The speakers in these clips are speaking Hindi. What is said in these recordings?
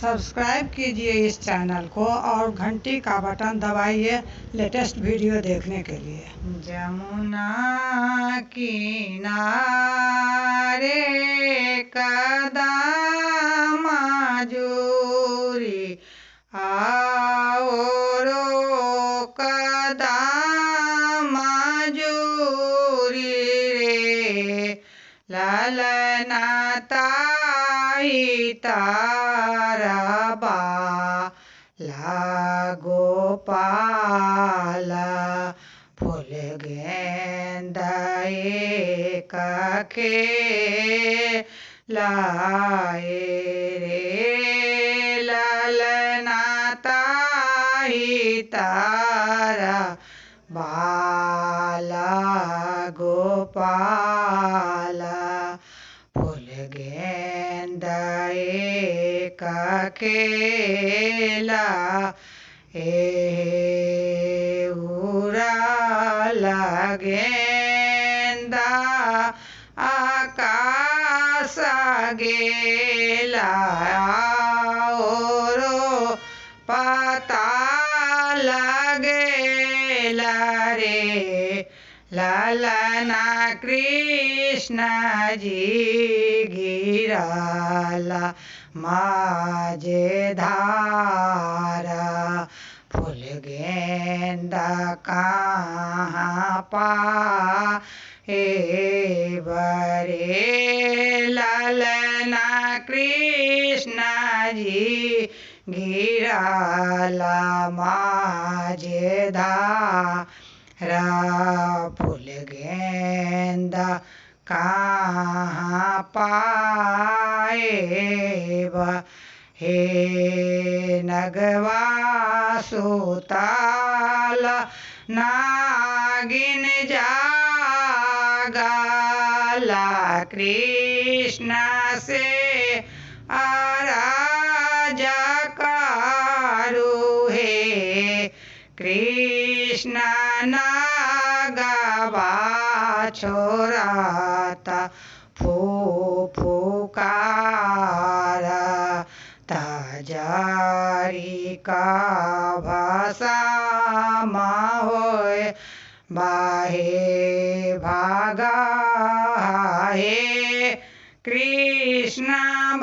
सब्सक्राइब कीजिए इस चैनल को और घंटी का बटन दबाइए लेटेस्ट वीडियो देखने के लिए। जमुना किनारे कदम जोरी आओ रो कदम जोरी रे ललना ताई तारा गोपाला फूल गेंदा एक लाए रे ललना ताई तारा बाला गोपाला फूल गेंदा एक उड़ा गेंदा आकाश गेला और पता लगेला रे ललना कृष्ण जी गिराला माझे धारा फूल गेंदा कहाँ पाए बरे ललना कृष्ण जी गिराला माझे धारा फूल गेंदा कहाँ पाए हे नगवा सुताल नागिन जागला कृष्ण से आराजा करू हे कृष्ण नागवा छोराता फुफुकारा ताजारी का भाषा होए बाहे भागा हे कृष्ण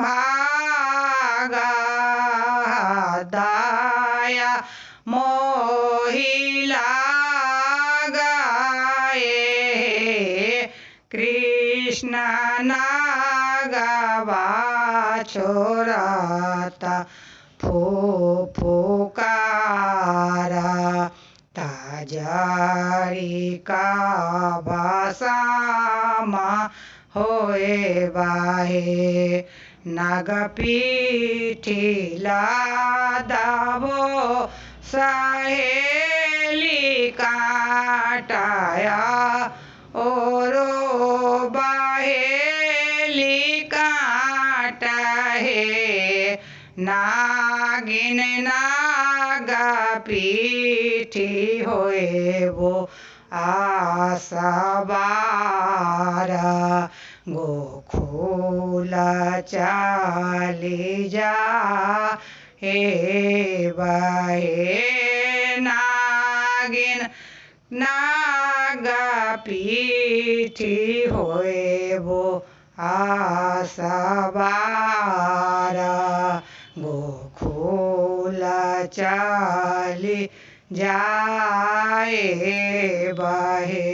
भागा दाया मोहिला गाए कृष्ण नागवा छोराता फुफुकारा ताजारी का भाषा होए बाहे नाग पीठिला दावो सहेली काटाया ओरो बाहेली काटा है नागिन नागा पीठी होए वो आसवारा गोकुल चाली जा हे बहे नागिन नागा पीठी होए वो आसवारा गोकुल चाली जाए बहे।